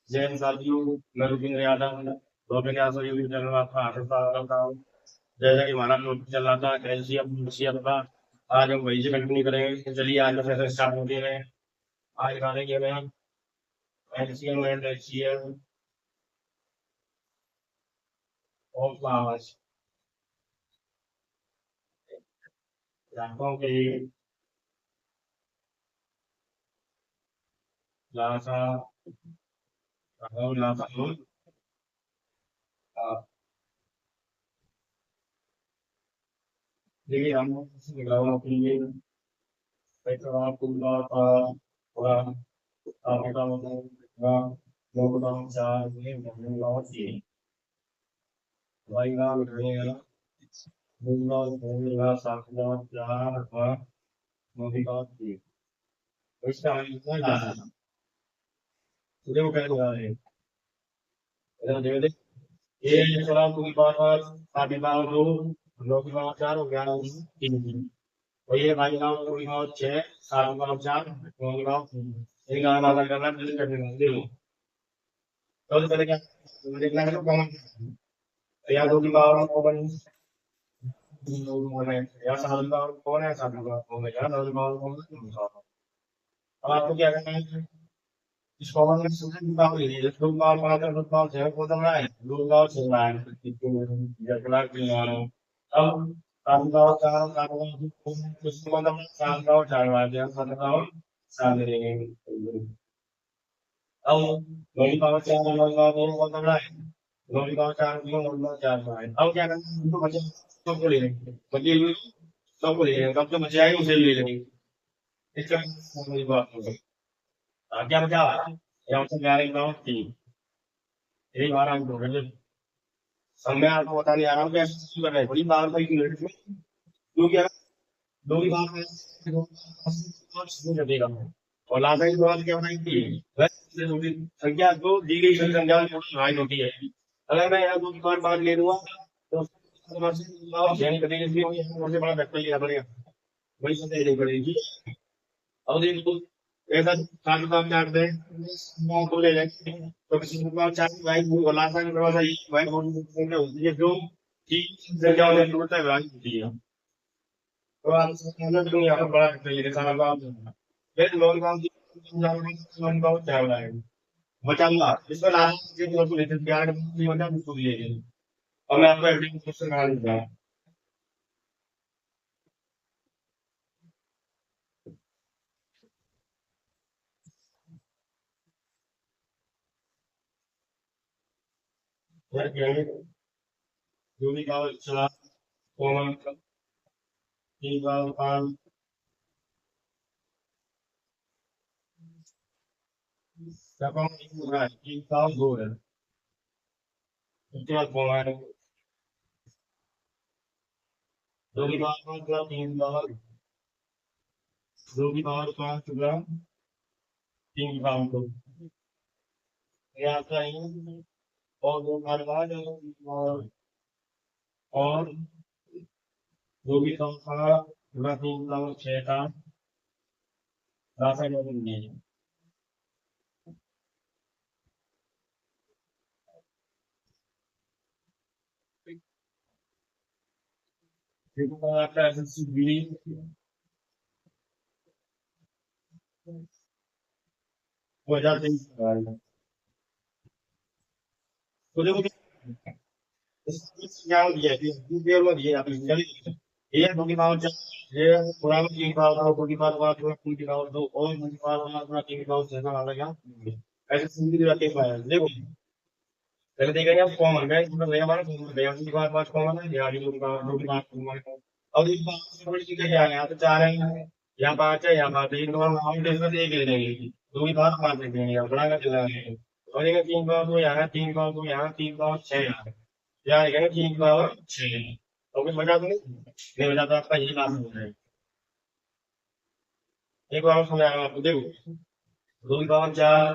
जैन साथियों, मैं रुपिंद्र Yadav Govind Yadav YouTube channel में आपका हार्दिक स्वागत करता हूँ। जैसा कि हमारा टॉपिक चल रहा था कैल्शियम कैल्शियम का, आज हम वही से कंटिन्यू करेंगे। तो चलिए आज का सेशन स्टार्ट होते हैं। आज गाने के में कैल्शियम एंड एचसीएल और फ्लावर्स जानता कि लासा लासा देखिए हम ग्राउंड के लिए पेट्रोल कुल्ला और आपका लॉकडाउन चार में बहुत ही वाइगा रहेगा दूंगा दूंगा साखला चार मोहिका की उसका इतना ज्यादा पूरे वो कह रहा है इधर देख दे ये चला पूरी बार साढ़े बार दो लोग बार चार हो गया तीन और ये भाई गाँव पूरी बार छह सात बार चार लोग बार ये गाना बात करना जल्दी कर देना देखो तो पहले क्या देखना है तो कौन या दो की बार कौन कौन है या सात बार कौन है सात बार कौन है या दो बार कौन है अब आपको क्या करना है इस कॉमन में सबसे बात ये है लोग बार पांच लोग बार छह को तो रहा है लोग बार चल रहा है या क्लास के मानो अब काम का चार काम का कुछ को तो काम का चार बार दिया सात का सात देंगे अब लोग बार चार लोग बार को तो रहा है लोग बार चार लोग बार चार बार अब क्या करना है उनको बच्चे सबको ले लेंगे बच्चे सबको ले लेंगे कब तो बच्चे आए उसे ले लेंगे इसका मेरी बात हो गई क्या बचा या उसे ग्यारह गाँव थी यही बार हम हो गए अब मैं आपको बताने आ रहा हूँ कि ऐसे कर रहे हैं बड़ी बार भाई की लड़की क्योंकि अगर दो ही बार में देगा और लाभ की बात क्या बनाई थी वैसे होगी संख्या को दी गई संख्या में थोड़ी हाई होती है अगर मैं यहाँ दो की बार ले लूंगा तो यानी कभी सबसे बड़ा फैक्टर लेना पड़ेगा वही संख्या लेनी पड़ेगी अब देखो ऐसा सात काम चार दे को ले जाएंगे तो किसी को चार भाई वो लासा का दरवाजा ये भाई बोलने होती है जो कि संख्या वाले टूटता है भाई होती है तो आप समझ लो यहाँ पर बड़ा फैक्टर ये सारा काम फिर लोन काम की लोन का क्या हो रहा है बचाऊंगा इसमें लास्ट के तौर पर लेते प्यार की वजह से खुद ले और मैं आपको एवरीथिंग क्वेश्चन करा दूंगा यार क्या है जो भी काम चला कॉमन तीन काम क्या काम नहीं हो रहा है तीन काम दो है उसके बाद कॉमन दो की पावर पाँच तीन पावर दो की पावर पाँच ग्राम तीन की पावर दो ये आपका है और दो हमारे पास और दो की पावर पूरा तीन पावर छह का रासायन नहीं है देखो आपका एसएससी बी दो हजार तेईस तो देखो क्या दिया है डिटेल में दिया आपने चलिए ये दो की पावर चार ये पुराना तीन की पावर दो की पावर पाँच तीन की पावर दो और दो की पावर पाँच तीन की पावर छह का आ गया ऐसे सीधी जाती है देखो पहले देखा आप कॉमन है इसमें नया हमारा कॉमन है यहाँ की बार पांच कॉमन है यहाँ की दो की बार कॉमन है अब एक बार बड़ी चीजें क्या है यहाँ तो चार है यहाँ पांच है यहाँ पांच है इन दोनों हम इसमें से एक ले लेंगे दो की बार पांच ले लेंगे यहाँ बड़ा का चला है और एक तीन पावर तो यहाँ तीन पावर तो यहाँ तीन पावर छह यहाँ लिखेंगे तीन पावर छह तो कुछ बचा तो नहीं बचा तो आपका यही काम हो जाएगा एक बार और समझ आएगा आपको देखो दो की पावर चार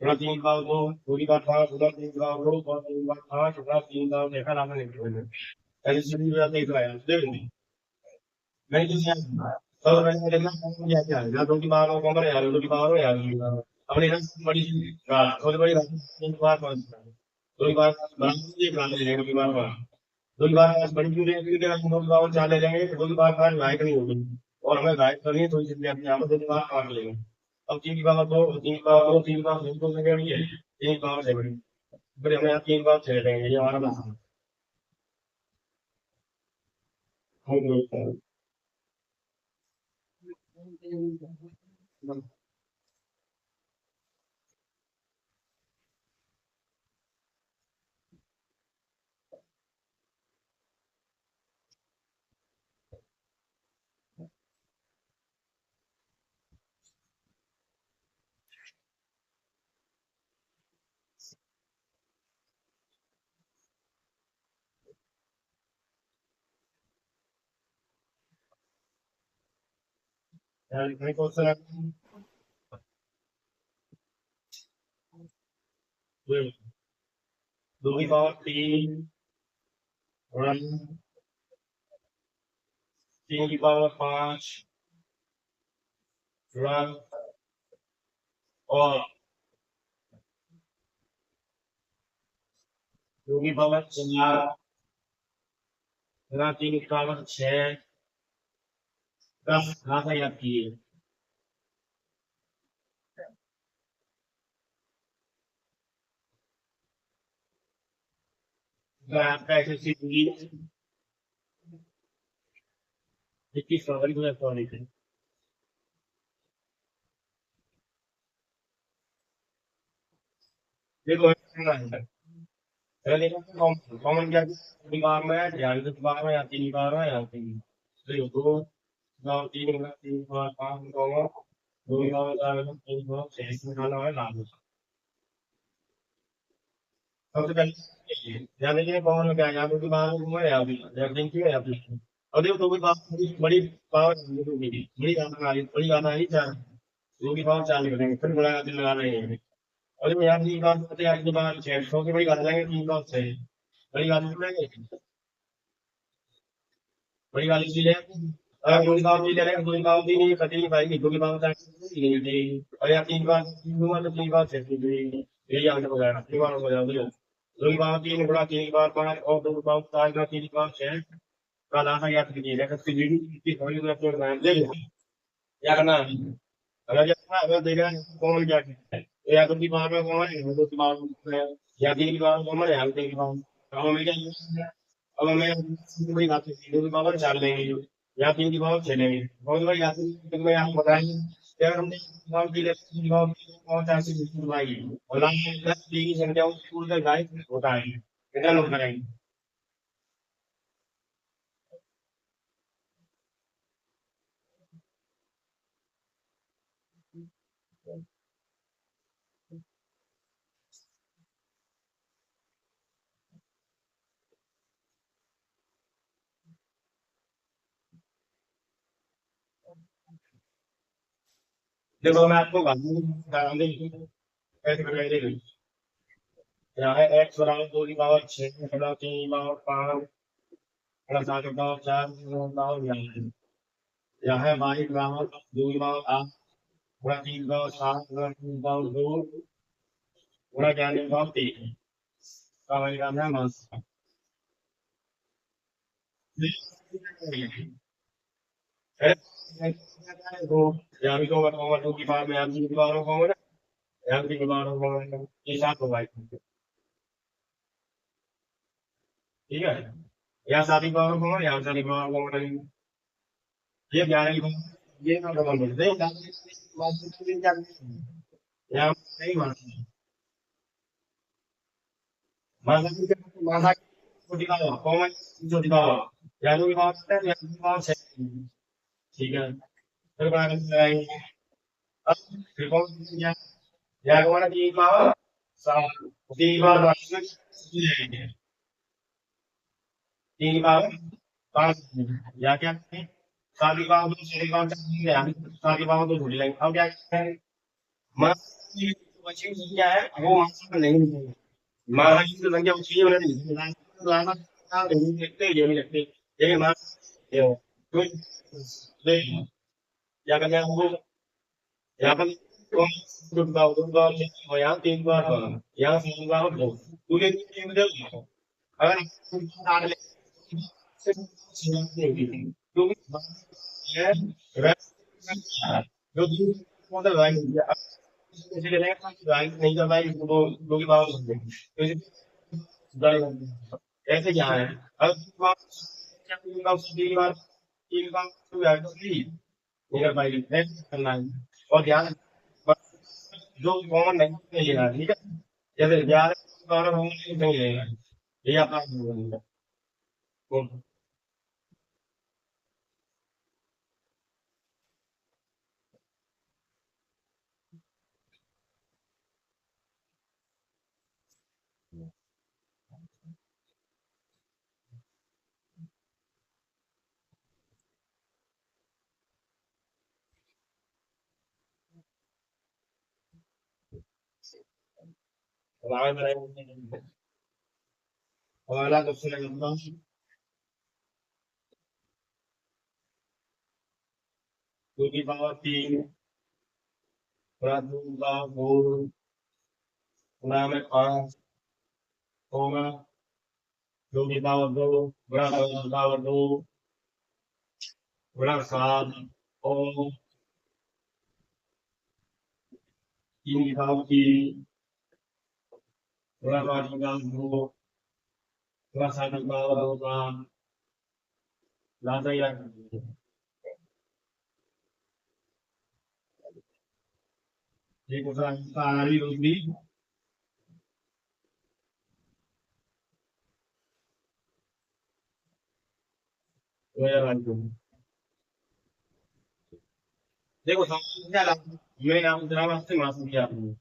गुणा तीन का दो की बात पाँच गुणा तीन का दो और तीन की बात पाँच गुणा तीन का देखा नाम नहीं किया ऐसे सीधी बात नहीं कराया देख ली नहीं तो क्या तो मैंने देखना कौन क्या क्या है दो की बात हो कौन है यार दो की बात हो यार अपने यहाँ बड़ी थोड़ी बड़ी तीन बार थोड़ी बार ये बनाने ले जाएंगे बीमार बार थोड़ी बार बड़ी क्यों रहेगी क्योंकि हम लोग गाँव चाल ले जाएंगे तो थोड़ी बार बार गायक नहीं होगी और हमें गायक करनी है थोड़ी सी अपने यहाँ पर थोड़ी बार काट लेंगे अब तीन बार दो से बड़ी है तीन बार से बड़ी फिर हमें यहाँ तीन बार चले जाएंगे ये हमारा बस नहीं कौन सा दो की पावर तीन रन तीन की पावर पांच रन और दो की पावर चार रन तीन की पावर छह 10 कहाँ से याद किए आपका एसएससी दूरी 21 फरवरी 2014 से देखो पहले कॉमन क्या दिमाग में ध्यान से दिमाग में या तीन बार में या तीन देखो दो नौ तीन बार पाँच दो नौ चार तीन नौ छह निकालना है नाम सबसे पहले ध्यान देखिए कौन में क्या है यहाँ पे दिमाग में घूमे या भी ध्यान की है या फिर और देखो तो कोई बात बड़ी पावर बड़ी गाना आ रही बड़ी गाना आ रही चार दो की पावर चार करेंगे फिर बड़ा दिल लगा रहे हैं और जब यहाँ की बात करते हैं आपके बाहर 600 की बड़ी गाना लेंगे तीन बार से बड़ी गाना लेंगे बड़ी गाली भी ले अगर दो गाँव भी ले रहे हैं दो गाँव भी नहीं कटी नहीं पाएगी दो गाँव तक और या तीन बार दूंगा तो तीन बार छह यही आगे हो जाएगा तीन बार हो जाएगा दो गाँव तीन गुणा तीन बार पाँच और दो गाँव चार गुणा तीन बार छह का लाना याद कीजिए क्या करना है अगर जैसा अगर देखा कौन क्या है तो या तो दिमाग में कौन है तो दिमाग में या तीन दिमाग में कौन है या तीन दिमाग में अब हमें क्या अब हमें बड़ी बात है दो दिमाग में चार लेंगे या तीन दिमाग में छह लेंगे बहुत बड़ी बात है मैं आपको बताएंगे कि अगर हमने दिमाग की दिमाग और चार से बिल्कुल बनाई और लाइन दस की संख्या उस स्कूल का गायब होता है कितना लोग करेंगे देखो मैं आपको गांधी कैसे करेंगे यहाँ है एक्स बराबर दो की पावर छह बड़ा तीन की पावर पाँच बड़ा सात की पावर चार पावर यहाँ है वाई बराबर दो की पावर आठ बड़ा तीन की पावर सात बड़ा तीन की पावर दो बड़ा चार की पावर तीन का वही काम है बस तो यहाँ भी दो बताऊंगा दो की पावर में यहाँ तीन की पावर होगा ना यहाँ तीन की पावर होगा ये सात होगा ठीक है यहाँ सात की पावर होगा यहाँ सात की पावर होगा ये 11 की पावर ये ना डबल बोल दे यहाँ नहीं मानते माना को दिखाओ कौन जो दिखाओ यादव की बात है यादव की बात है ठीक है फिर बना कर लगाएंगे अब फिर कौन या यादव वाला की पावर सात तीन बार जाएंगे तीन बार पांच या क्या करें सात की पावर तो छह की पावर सात की पावर तो ढूंढ लेंगे अब क्या करें माना बची क्या है वो माना नहीं मिलेगा माना की संख्या बची है उन्हें नहीं लाना नहीं देखते ये नहीं लगते ये माना तो देख क्या करना है हमको यहाँ पर Được vào đúng con mà dám tin qua mà dám tin qua một tôi lên tin được ở đây ta đây đúng nhé rồi rồi con ta lại cái này lại नहीं cho भाई वो की बात đây ऐसे dài ở तीन बार tôi là cái ये भाई है करना और ध्यान जो कॉमन नहीं है ठीक है जैसे ग्यारह बारह नहीं है ये अपना हमारा सबसे लंबा दो की पावर तीन पूरा दो का फोर पूरा में पाँच होगा दो की पावर दो पूरा पावर दो पूरा सात और तीन की पावर तीन पूरा पाँच की पावर दो पूरा सात की पावर दो का लाता ही एक पूरा सारी रोटी वो यार देखो समझ मैं नाम तेरा वास्ते माफ किया आपने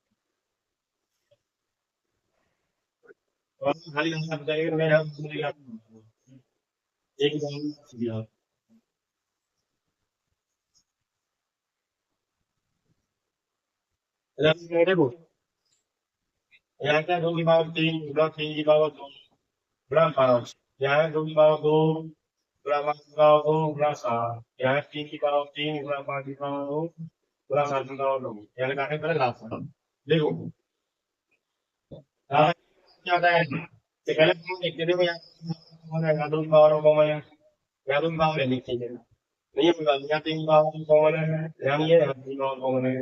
और खाली हम सब जाएंगे मैं नाम सुनेगा एक नाम दिया देखो यहाँ क्या दो की पावर तीन गुणा तीन की पावर दो गुणा पाँच यहाँ दो की पावर दो गुणा पाँच की पावर दो गुणा सात यहाँ तीन की पावर तीन गुणा पाँच की पावर दो गुणा सात की पावर दो यहाँ काटे पहले लास्ट देखो यहाँ क्या आता है कि पहले हम देखते थे यहाँ दो की पावर कॉमन है यहाँ दो की पावर है लिखते थे नहीं है यहाँ तीन की पावर कॉमन है यहाँ नहीं है यहाँ तीन की पावर कॉमन है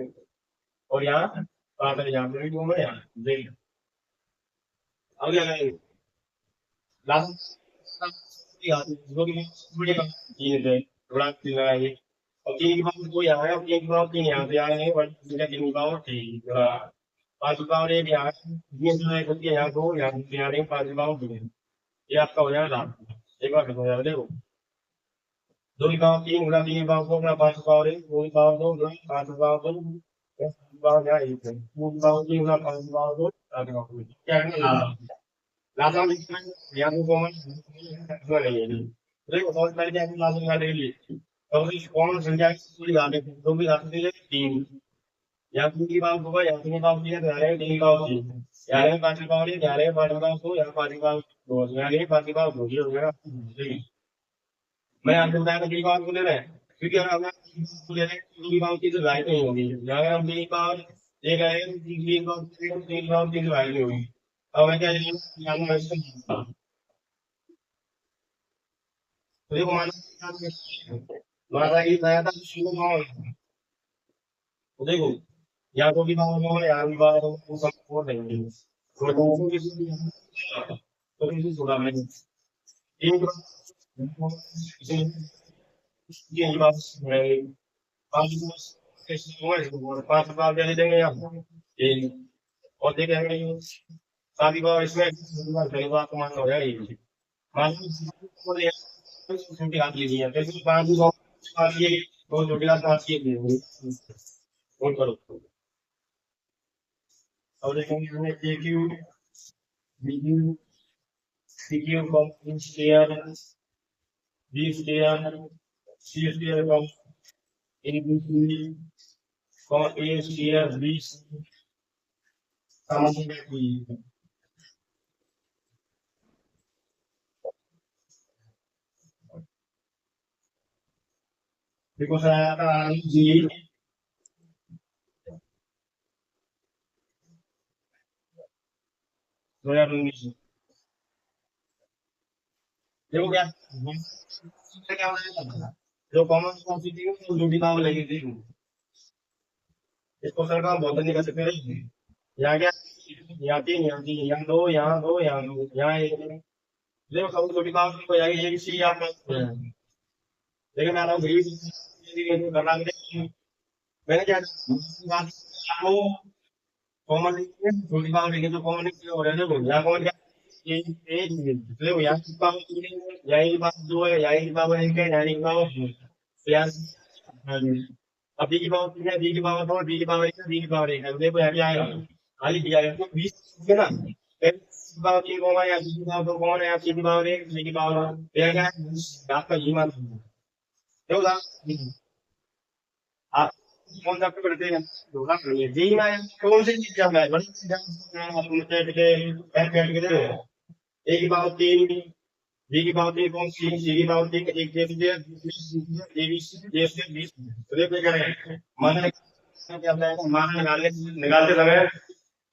और यहाँ बात है यहाँ पे भी कॉमन है यहाँ देख अब क्या करेंगे लास्ट जो कि थोड़ी तीन थे थोड़ा तीन लगाएंगे और तीन की पावर दो यहाँ है और तीन की पावर तीन यहाँ से आ रहे हैं और तीन की पावर तीन थोड़ा पाँच की पावर एक यहाँ ये जो है क्योंकि यहाँ दो यहाँ तीन आ रहे हैं पाँच की पावर दो ये आपका हो जाएगा लास्ट एक बार खत्म हो जाएगा देखो दो की पावर तीन गुणा तीन की पावर दो गुणा पाँच की पावर एक दो की पावर दो गुणा पाँच की पावर दो दस की पावर यहाँ एक है दो की पावर तीन गुणा पाँच की पावर दो सात की पावर दो क्या करना लास्ट में यहाँ को कॉमन नहीं है देखो बहुत पहले क्या लास्ट में ले लिए तो इस कॉमन संख्या की पूरी घाटे दो भी घाटे दे तीन यहाँ तीन की पावर होगा यहाँ तीन की पावर तीन यहाँ तीन की पावर तीन यहाँ पाँच की पावर एक यहाँ पाँच की पावर दो यहाँ पाँच की पावर दो यहाँ पाँच की पावर दो ये हो गया मैं आपको बताया था की पावर को ले रहे हैं क्योंकि अगर हम ले रहे हैं तो की पावर की तो राइट नहीं होगी अगर हम तीन की पावर एक आएगा तो तीन की पावर तीन की पावर तीन राइट नहीं होगी अब मैं क्या यहाँ तो देखो माता की बताया था शुरू में तो देखो यहाँ तो भी पावर में यहाँ भी पावर वो सब को नहीं तो दोनों की तो किसी थोड़ा मैं एक ये बात है पांच बार दे देंगे आप ये और देखेंगे शादी का इसमें पहली बार कमान हो जाएगी मान लो छोटी हाथ लीजिए फिर पांच बार ये दो छोटी हाथ ये फोन करो और देखेंगे हमने a cube b cube c cube कॉम square b square c square कॉम ए बी सी कॉम ए स्क्वायर बी समान देखो सर जी 2019। देखो क्या क्या होना है, जो कॉमन कौन सी थी वो ड्यूटी पावर लगी थी, इसको सरकार बहुत नहीं कर सकते रही। यहाँ क्या, यहाँ तीन, यहाँ तीन, यहाँ दो, यहाँ दो, यहाँ दो, यहाँ एक। देखो सब ड्यूटी पावर हो जाएगी, एक सी आप लेकिन मैं आ रहा हूँ गरीब करना, मैंने क्या आपको कॉमन ड्यूटी पावर लेके तो कॉमन हो रहे थे, यहाँ कॉमन क्या, ये देखो यहाँ की पावर, यहाँ की पावर दो है, यहाँ की पावर एक है, यहाँ की पावर यहाँ। हाँ जी। अब बी की पावर तीन है, बी की पावर दो, बी की पावर एक है, बी की पावर एक है, तो देखो यहाँ क्या आएगा, खाली दिया है तो 20 है ना। फिर सी की पावर तीन कौन है, या सी की पावर दो कौन है, या सी की पावर एक, सी की पावर तो यहाँ क्या है आपका जी मान, देखो आप कौन सा आपको पढ़ते हैं, होगा जी मान कौन सी चीज का है, बड़ी चीज है, आप कैट के कैट कैट के देखो, ए की पावर तीन, बी की पावर तीन कौन सी, सी की पावर तीन एक, ए बी सी, ए से 20, तो देखो क्या है मान, क्या होता है मान निकालते समय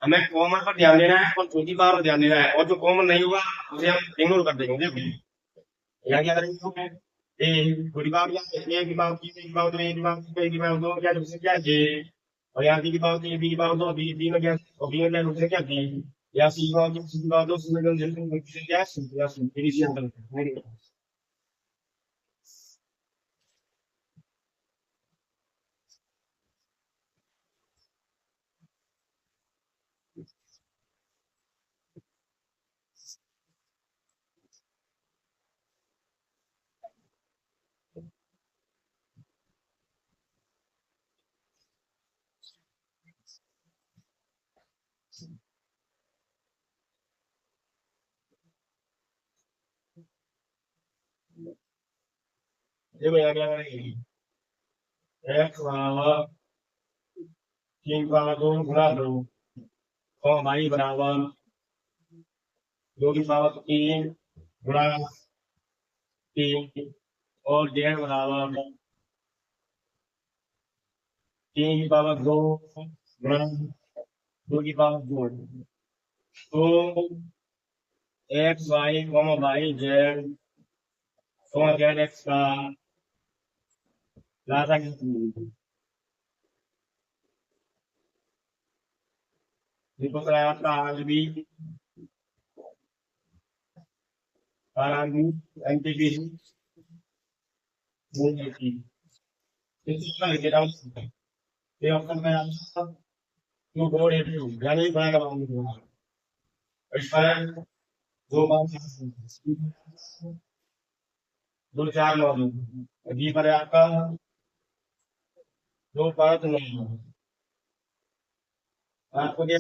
हमें कॉमन पर ध्यान देना है और छोटी पावर पर ध्यान देना है, और जो कॉमन नहीं हुआ उसे हम इग्नोर कर देंगे। देखो यहाँ क्या करेंगे, ए छोटी पावर क्या है, ए की पावर तीन, ए की पावर दो, ए की पावर तीन, ए की पावर दो, क्या दूसरे क्या जे, और यहाँ बी की पावर तीन, बी की पावर दो, बी बी में क्या, और बी में क्या दूसरे क्या डी, या सी की पावर तीन, सी की पावर दो, सी में क्या सी, या सी इनिशियल नहीं। देखो यहाँ क्या करेंगे, एक्स बराबर तीन की पावर दो गुणा दो, और वाई बराबर दो की पावर तीन गुणा तीन, और जेड बराबर तीन की पावर दो गुणा दो की पावर दो, तो x y y z z x का लासा आपका आर बी एनटीपी लिख देता हूँ, ये ऑप्शन में आपका टू फोर एट टू यानी बड़ा बनाऊंगा, इसमें दो बार दो चार नौ बी पर है आपका दो पाँच नौ, आपको क्या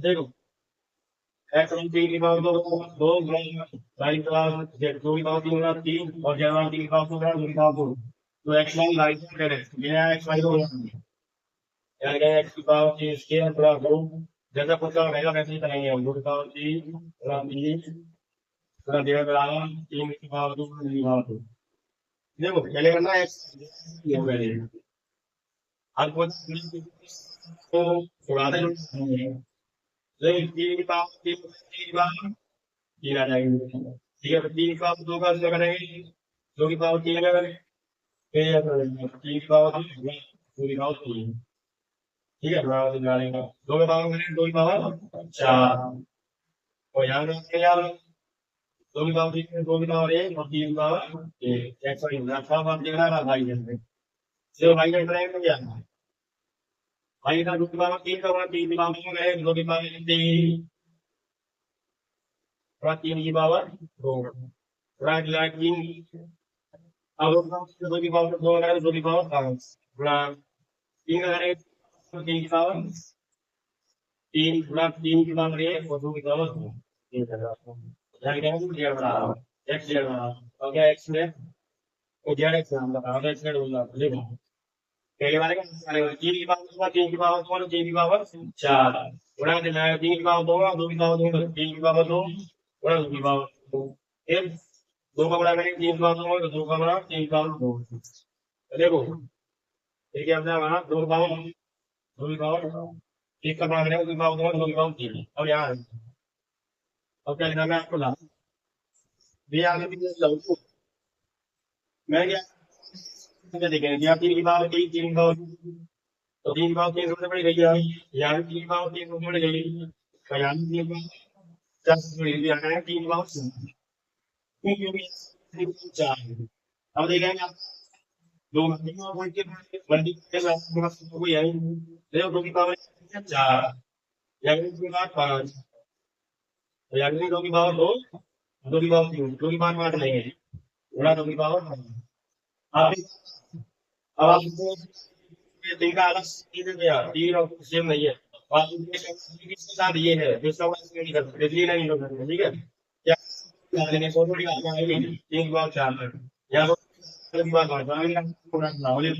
देखो एक्स वन तीन की पावर दो दो साइन की पावर जेड दो की पावर तीन गुना तीन, और जेड वन तीन की पावर दो गुना दो की पावर दो, तो एक्स वन लाइन करे ये एक्स वाई दो यानी कि एक्स की पावर तीन स्केयर प्लस दो, जैसा कुछ का रहेगा वैसे ही करेंगे हम, दो की पावर तीन गुना तीन गुना जेड बराबर तीन की पावर दो गुना की पावर दो, देखो पहले करना है ये पहले आपको थोड़ा सा लेकिन तीन की पावर तीन की पावर तीन आ जाएगी, ठीक है, तो तीन की पावर दो का क्या करेंगे, दो की पावर तीन करेंगे, फिर तीन की पावर दो की पावर तीन, ठीक है, बराबर निकालेंगे, दो की पावर करेंगे दो की पावर चार, और यहाँ पे यार दो की पावर तीन, दो की पावर एक और तीन की पावर एक, एक सॉरी सब आप देख रहा है भाई जैसे सिर्फ भाई का करेंगे तो क्या भाई का दो की पावर तीन का होगा, तीन की पावर दो है, दो की पावर तीन थोड़ा तीन की पावर दो थोड़ा तीन, अब दो की पावर दो है, दो की पावर पाँच थोड़ा तीन का करेंगे, तीन की पावर तीन गुना तीन की पावर एक और दो की पावर दो, तीन कर रहा हूँ यहाँ क्या है जेड बना रहा हूँ, एक्स जेड बना रहा हूँ, और क्या एक्स में वो जेड एक्स नाम का और एक्स जेड बोल देखो पहले वाले का तीन की पावर तीन की पावर कौन, तीन की पावर चार गुणा देना है, तीन की पावर दो की पावर दो, तीन की पावर दो गुणा दो की पावर दो, एक दो का गुणा करेंगे तीन की पावर दो का गुणा तीन की पावर दो, देखो ठीक है अपना वहां दो की पावर एक का मान रहे हो पावर दो दो की पावर तीन और यहाँ और क्या लिखा मैं आपको ला ये आगे भी लाऊं मैं क्या देखेंगे कि आप तीन की पावर तीन तीन की पावर तो तीन की पावर तीन सबसे बड़ी गई है यहाँ भी तीन की पावर तीन सबसे बड़ी गई तो यहाँ भी तीन की पावर चार सबसे बड़ी यहाँ है तीन की पावर तीन क्योंकि चार अब देखेंगे आप दो मल्टी कोई है देखो दो की पावर चार या दो की पावर पाँच या दो की पावर दो दो की पावर तीन दो की पावर पाँच नहीं है गुणा दो की पावर आप अब आप तीन का अलग तीन है यार तीन और सेम नहीं है आप इसके साथ ये है दूसरा वाला इसमें नहीं कर सकते इसलिए नहीं कर सकते ठीक है क्या लेने को थोड़ी आगे आएगी तीन बार चार में या दो की बात और जाएंगे पूरा नावले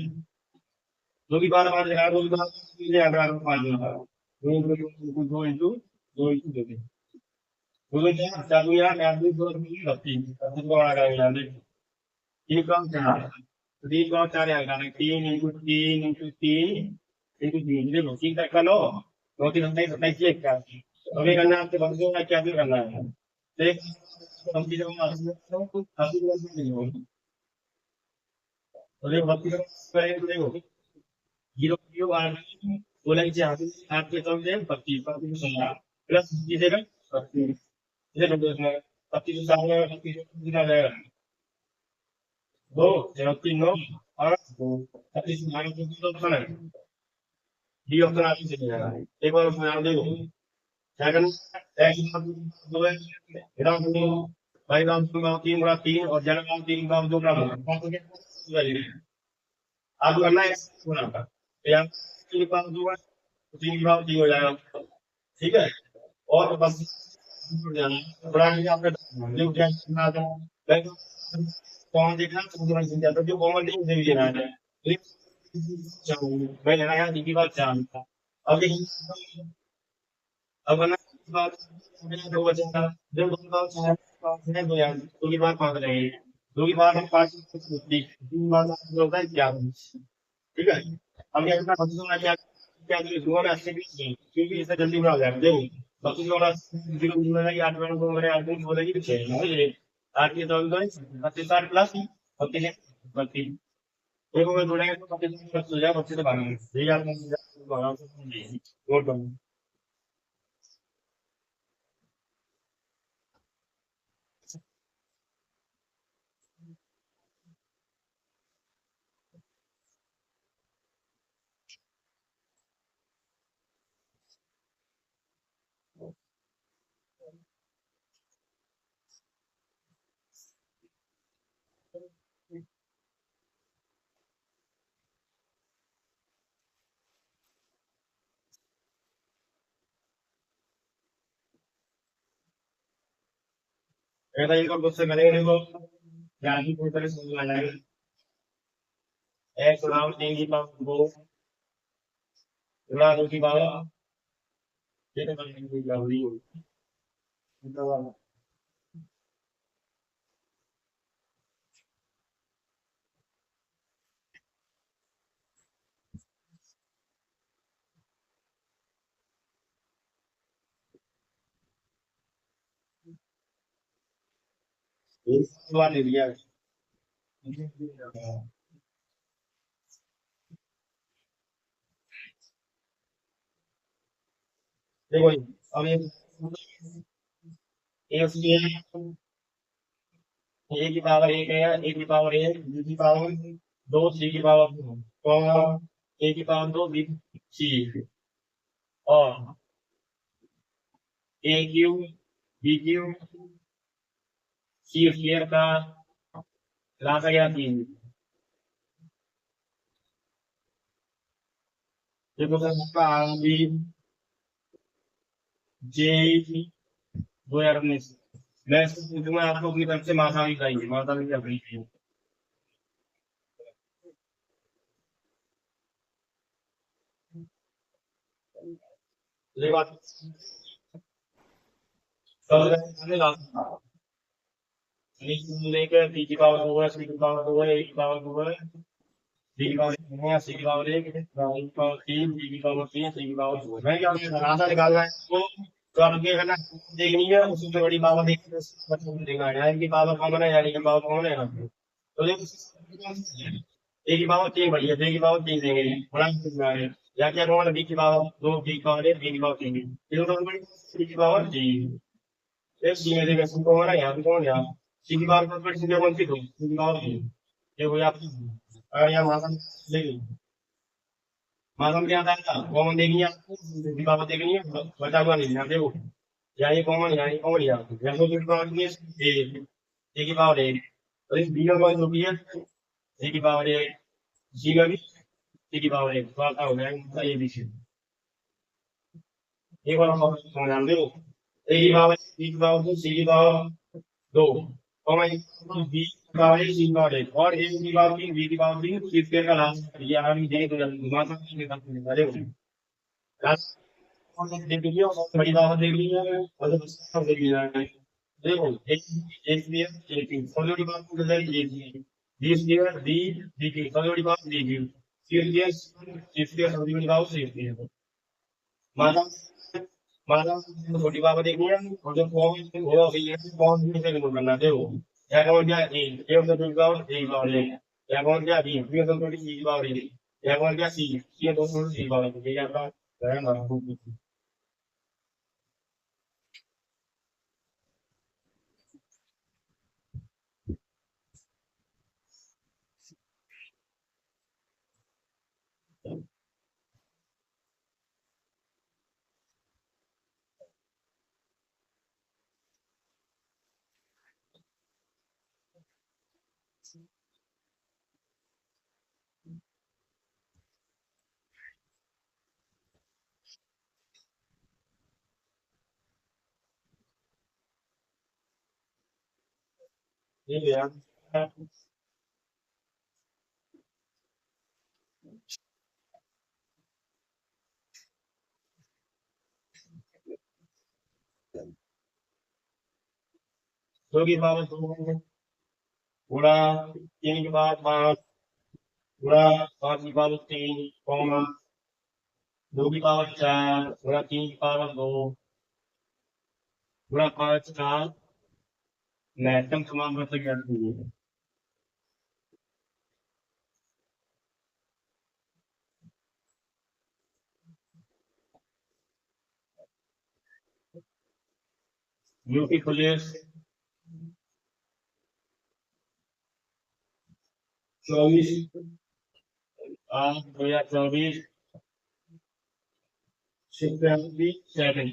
दो की बार बार लगा दो की बार ले आ रहा है पांच लगा दो इंटू दो दो चार चार यार यार दो तीन दो आ गया यार तीन कम चार तीन कम चार आएगा तीन इंटू तीन इंटू तीन देखो तीन तक का लो दो तीन सत्ताईस सत्ताईस एक का अभी करना आपके बंदों का क्या भी करना है देख हम चीजों में नहीं होगी तो देखो बाकी करेंगे तो देखो जीरो जीरो बोला कि आपके तो से पच्चीस पच्चीस सोलह प्लस जीतेगा पच्चीस इसे नंबर इसमें पच्चीस सामने पच्चीस कितना जाएगा दो जीरो तीन नौ और दो पच्चीस माइनस दो ऑप्शन है डी ऑप्शन आपकी चले जाएगा एक बार उसमें आप देखो क्या करना एक्स दो है ग्राम दो बाई ग्राम दो तीन गुणा तीन और जन ग्राम तीन ग्राम दो ग्राम आप करना है गुणा का तो यहाँ तीन ग्राम दो है तो तीन ग्राम तीन हो जाएगा ठीक है और तो बस जाना है थोड़ा आगे आपका जो क्या करना था बैंक कॉमन देखना तो तुरंत समझ जाता जो कॉमन नहीं उसे भी देना है मैं लेना यहाँ की बात जान था अब देखिए अब बना बात दो बचेगा जब दो बार चार है दो यार दो की बार पांच रहेगी दो की बार हम पांच तीन बार होता है क्या ठीक है हम क्या करना बच्चों का क्या क्या जुआ में अस्सी बीस नहीं क्योंकि इससे जल्दी बना हो जाएगा देखो बच्चों का जीरो बोलेगा कि आठ मिनट को मेरे आठ मिनट बोलेगी छह आठ के चौबीस बत्तीस आठ प्लस बत्तीस बत्तीस देखो मैं जोड़ेंगे तो बत्तीस प्लस हो जाएगा बत्तीस से बारह यही आप नोट करो ऐसा ही कुछ से करेंगे देखो ध्यान की पूरी तरह से समझ आ जाएगी एक गुणा तीन की पावर दो गुणा दो की पावर ये तो करने की जरूरी होगी एक बार ले लिया देखो अब एक ए की पावर एक है ए की पावर एक बी की पावर दो सी की पावर दो ए की पावर दो बी सी और a cube b cube c square का लासा गया तीन देखो सर आपका आरबी जे 2019 मैं इसको पूछूंगा आपको अपनी तरफ से माथा भी चाहिए माथा भी अपनी चाहिए ये बात लेकर पी की पावर दो है सी की पावर दो है ए की पावर दो है डी की पावर है, सी की पावर एक, डी की पावर तीन, डी की पावर तीन, सी की पावर दो। मैं क्या आंसर निकालना है तो आप ये करना देखनी है उससे तो बड़ी पावर देखनी है, मतलब देखना है यानी कि पावर कॉमन है यानी कि पावर कॉमन है ना तो देखो ए की पावर तीन बढ़िया, बी की पावर तीन देंगे बड़ा कितना है या क्या कॉमन है बी की पावर दो, बी की पावर एक, बी की पावर तीन, ये तो बड़ी सी की पावर तीन, एक सी में देखो सी कॉमन है यहाँ पे कौन यहाँ सी की पावर पर सी कौन सी दो, सी की पावर तीन, ये हो आपकी अगर यहाँ मासन देखिए मालूम क्या था कॉमन देखनी है आपको दूसरी बात देखनी है बचा हुआ नहीं ध्यान देखो यहाँ ये कॉमन यहाँ ये कॉमन यहाँ यहाँ तो दूसरी बात नहीं है ए की पावर एक और इस बी का कौन सी है ए की पावर एक सी का भी सी की पावर एक तो आता हो गया ये भी एक और हम ध्यान देखो ए की पावर बी की पावर दो सी की पावर दो कॉमन बी की पावर एक सी की पावर एक और ए की पावर तीन बी की पावर तीन सी स्क्वायर का लास्ट ये आराम से तो मात्रा नहीं निकलता देखो देख लीजिए और बड़ी दावत देख लीजिए और जब सब देख लिया है देखो एक भी है एक ही सबसे बड़ी बात तो है ये डी स्क्वायर डी डी की सबसे बड़ी बात डी की सी स्क्वायर सबसे बड़ी बात सी स्क्वायर माना माना छोटी बात देखनी है और जब फॉर्म हो गई है फॉर्म भी से रिमूव करना देखो या कौन क्या ए मतलब बड़ी बात ए बात है या कौन क्या बी मतलब थोड़ी सी बात है या कौन क्या सी ये दोनों सी बात है ये आपका है ना ये यार दो की पावर दो गुणा तीन की पावर पाँच गुणा पाँच की पावर तीन कॉमा दो की पावर चार गुणा तीन की पावर दो गुणा पाँच का महत्तम समान वर्ग ज्ञात कीजिए यूपी पुलिस 24/8/2024 सिक्योरिटी सेटिंग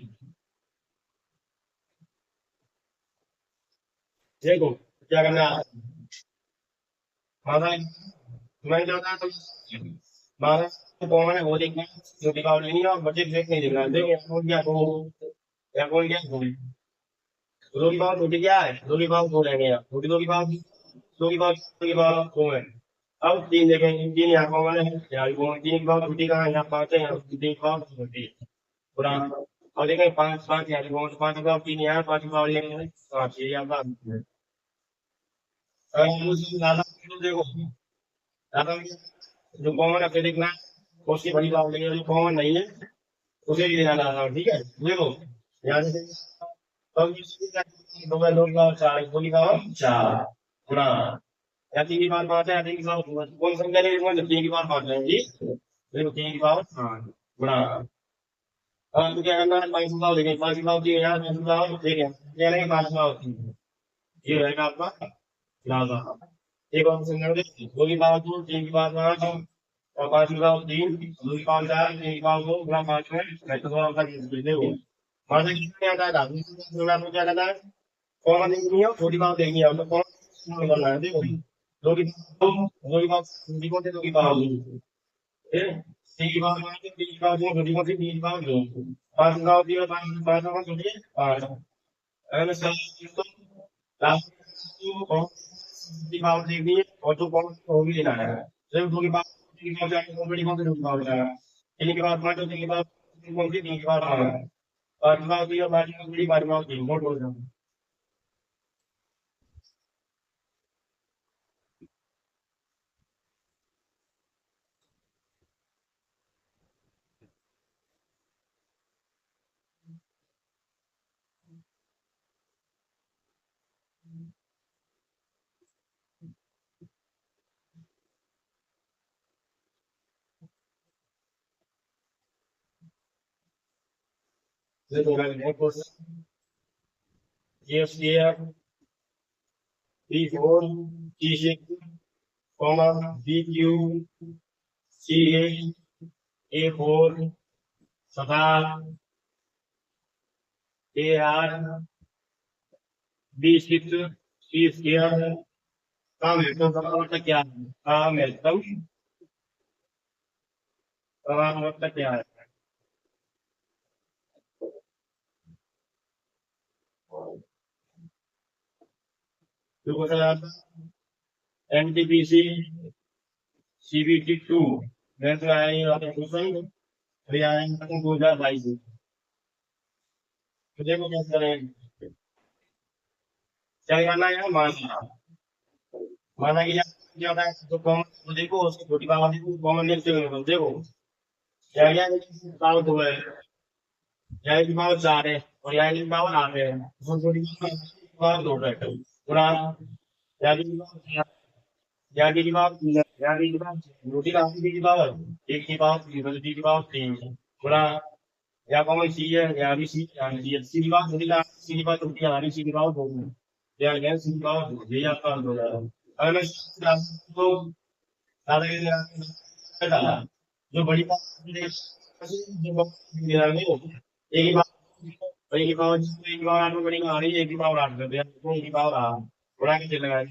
देखो क्या करना है माना मैं क्या होता है तो माना कौन है वो देखना है, जो दिखाओ नहीं है और बजट देख नहीं देखना है। देखो अकाउंट क्या हो अकाउंट क्या हो दो की पावर छोटी क्या है दो की पावर दो लेंगे आप छोटी दो की पावर दो है अब तीन देखेंगे तीन यहाँ कॉमन है यहाँ कॉमन तीन की पावर छोटी कहाँ है यहाँ पाँच है यहाँ तीन की पावर छोटी है पूरा और देखेंगे पाँच पाँच यहाँ कॉमन पाँच की पावर तीन यहाँ पाँच की पावर लेंगे पाँच ये आपका आंसर है। अगर मुझे ज्यादा देखो ज्यादा जो कॉमन है फिर देखना उसकी बड़ी पावर लेंगे जो कॉमन नहीं है उसे भी लेना है ठीक है देखो यहाँ से अब दो बार दो की पावर चार दो की पावर चार गुणा या तीन की पावर पाँच है या तीन की पावर कौन संख्या लेंगे कौन तीन की पावर पाँच है जी देखो तीन की पावर पाँच गुणा अब तो क्या करना है पाँच की पावर देखें पाँच की पावर तीन है यहाँ पाँच की पावर देखें क्या लेंगे पाँच की पावर तीन ये रहेगा आपका लाभा एक और संख्या देखें दो की पावर दो तीन की पावर पाँच और पाँच की पावर तीन दो की पावर चार तीन की पावर दो गुणा पाँच में मैं तो आपका देखो पाँच से कितने आता है दादा आपको क्या करना है कॉमन देखनी है छोटी पावर देखनी है तो कौन करना है देखो दो की दो की पावर छोटी कौन से दो की पावर दो फिर तीन की पावर पाँच तीन की पावर दो छोटी कौन सी तीन की पावर दो पाँच की पावर तीन पाँच पाँच पाँच छोटी है पाँच अगर सब तो लास्ट को कौन सी पावर देखनी है और जो कौन वो भी लेना है सिर्फ दो की पावर तीन की पावर चार बड़ी कौन सी दो की पावर चार तीन की पावर पाँच तीन की पावर कौन सी तीन की पावर पाँच पाँच की पावर तीन और पाँच की पावर बड़ी पाँच की पावर तीन नोट हो जाए ये तो है question yes here B4 C6 comma BQ C8 A4 तथा AR B6 C square का मतलब मतलब क्या है का मतलब क्या है तो क्वेश्चन NTPC CBT2 मैं तो आया ये वाला क्वेश्चन अभी आएंगे 2022 तो देखो क्या करें क्या करना है माना माना कि क्या होता है तो कॉमन तो देखो उसकी छोटी पावर देखो कॉमन देखते हुए देखो क्या क्या पावर दो है या की पावर 4 है और या की पावर 8 है उसमें छोटी पावर 2 है पूरा या की पावर या की पावर 3 है या की पावर छोटी पावर की पावर एक की पावर 3 डी की पावर 3 पूरा या कॉमन सी है या भी सी या सी है सी की पावर छोटी सी की पावर छोटी या सी की पावर 2 या अगेन सी की पावर 2 ये आपका हो जाएगा अगर मैं तो डाला जो बड़ी एक ही बात एक ही पावर एक ही पावर आठ में बड़ी आ रही है एक ही पावर आठ कर दिया एक ही पावर आ थोड़ा कैसे लगा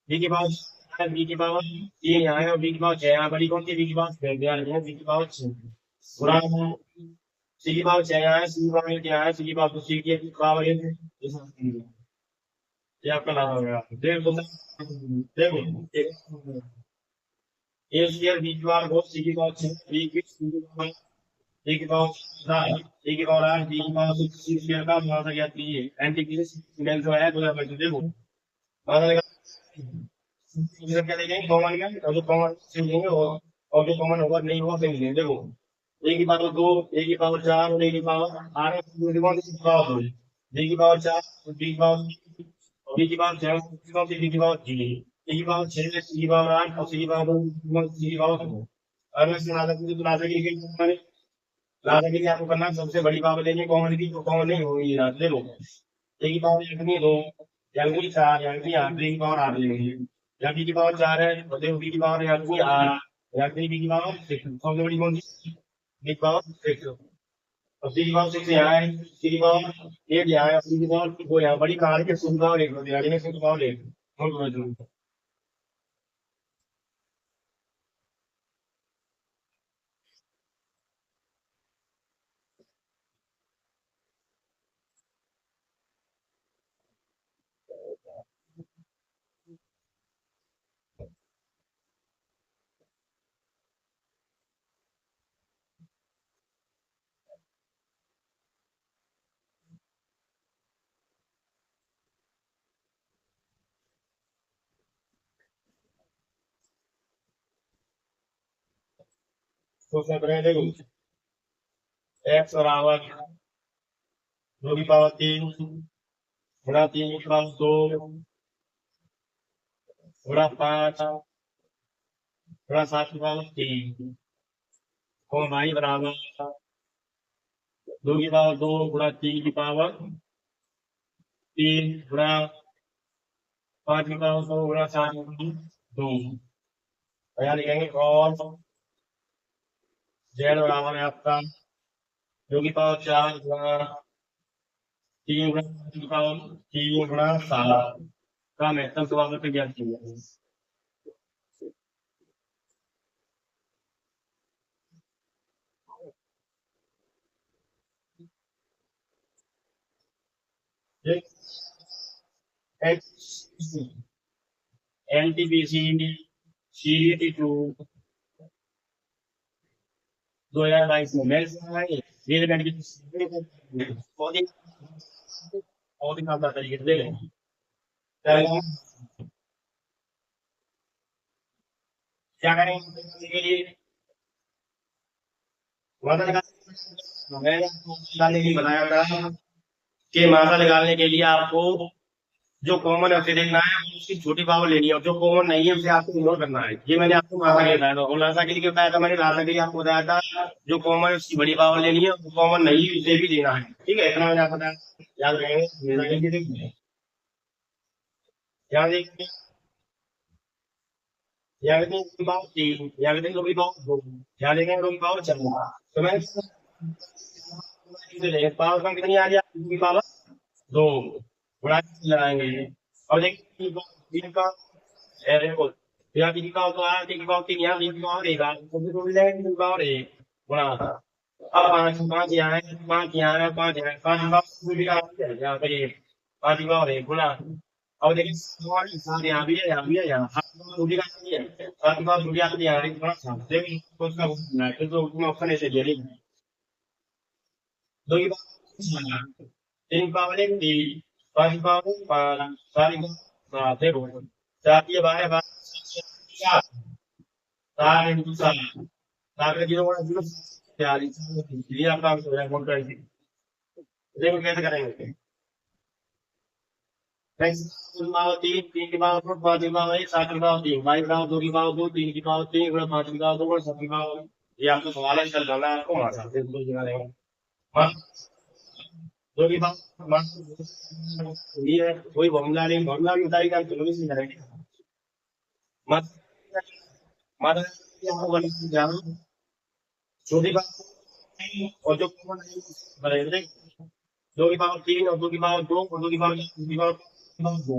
बी की पावर बी की पावर तीन यहाँ है और बी की पावर 6 यहाँ बड़ी कौन सी बी की पावर 6 दिया है बी की पावर 6 पूरा सी की पावर 6 यहाँ है सी की पावर क्या है सी की पावर सी की पावर ये आपका नाम हो गया देखो देखो ए स्क्वायर बी की पावर बहुत सी की पावर 6 बी की सी की पावर ए की पावर 7 ए की पावर 8 बी की पावर 6 सी स्क्वायर का मान आ गया 3 एंटीक्रिस सिग्नल जो है 2025 देखो मान लगा इधर क्या देखेंगे कॉमन का और जो कॉमन से लेंगे और जो कॉमन होगा नहीं होगा नहीं लेंगे देखो ए की पावर 2 ए की पावर 4 और ए की पावर 8 की पावर 2 बी की पावर 4 बी की पावर बी की पावर 7 बी की पावर 3 ए की पावर 6 सी की पावर 8 और सी की पावर 2 सी की पावर 2 अगर मैं सुना सकती तो लाजा की मैंने लाजा के लिए आपको करना सबसे बड़ी पावर लेनी है कॉमन की तो कॉमन नहीं होगी ले लो ए की पावर एक नहीं 2 या की 4 या की 8 बी की पावर 8 लेंगे या बी की पावर 4 है और देखो बी की पावर या की 8 या बी की पावर 6 सबसे बड़ी कौन सी बी की पावर 6 और सी की पावर 6 यहाँ है सी की पावर 8 यहाँ है सी की पावर 2 यहाँ बड़ी कार के सी की पावर 1 होती है सी की पावर 1 तो सब रहे देखो एक्स बराबर 2 की पावर 3 गुणा 3 की पावर 2 गुणा 5 गुणा 7 की पावर 3 और y बराबर 2 की पावर 2 गुणा 3 की पावर 3 गुणा 5 की पावर 2 गुणा 7 की पावर 2 और यहाँ लिखेंगे और z बराबर है आपका 2 की पावर 4 गुणा 3 गुणा 5 की पावर 3 गुणा 7 का महत्तम समाकल पे ज्ञात किया NTPC CET2 2022 में मेरे से ये बहुत ही तरीके से क्या करेंगे के लिए मैंने निकालने के लिए बताया था कि मात्रा निकालने के लिए आपको जो कॉमन है उसे देखना है, उसकी छोटी पावर लेनी है, और जो कॉमन नहीं है उसे आपको इग्नोर करना है। ये मैंने आपको भाषा के लिए बताया था, और भाषा के लिए बताया था मैंने, भाषा के लिए आपको बताया था जो कॉमन है उसकी बड़ी पावर लेनी है, जो कॉमन नहीं है उसे भी देना है। ठीक है, इतना मैंने आपको बताया, याद रखेंगे। देखिए यहाँ देखिए, यहाँ देखेंगे दो की पावर तीन, यहाँ देखेंगे दो की पावर दो, यहाँ देखेंगे दो की पावर चार। तो मैं पावर कम कितनी आ रही है, दो की पावर दो, गुणा लगाएंगे। और देखिए तीन का देखो, यहाँ तीन का तो आया, तीन का तीन, यहाँ तीन का और एक आ, तो भी थोड़ी लगेगी, तीन का और एक गुणा। अब पाँच, पाँच यहाँ है, पाँच यहाँ है, पाँच है, पाँच का भी आ गया यहाँ पे एक, पाँच का और एक गुणा। अब देखिए सात यहाँ भी है, यहाँ भी है, यहाँ सात का दूसरी का नहीं है, सात का दूसरी आती है यहाँ, एक गुणा सात। देखिए तो उसका फिर तो उसमें ऑप्शन ऐसे दिया नहीं, दो की पावर तीन पावर एक तीन, पाँच की पावर पाँच, सात की पावर सात, देखो चार की बारह, बारह सात इंटू सात, सात का जीरो गुणा जीरो, 40। ये आपका आंसर हो जाएगा 120। देखो कैसे करेंगे। नेक्स्ट पावर तीन, तीन की पावर फोर, पाँच की पावर एक, सात की पावर तीन, बाईस की पावर दो की पावर दो, तीन की पावर तीन, गुणा पाँच की पावर दो, गुणा सात की पावर। ये आपको सवाल है, चल रहा है आपको वहां से दो जगह रहेगा। हाँ, दो की पावर ये है, वही फॉर्मूला की बताई का चलो इसी करेंगे। मत मत आपको करना जानो, छोटी बात और जो कॉमन है बताइए। दो की पावर तीन और दो की पावर दो और दो की पावर चार, दो की पावर दो,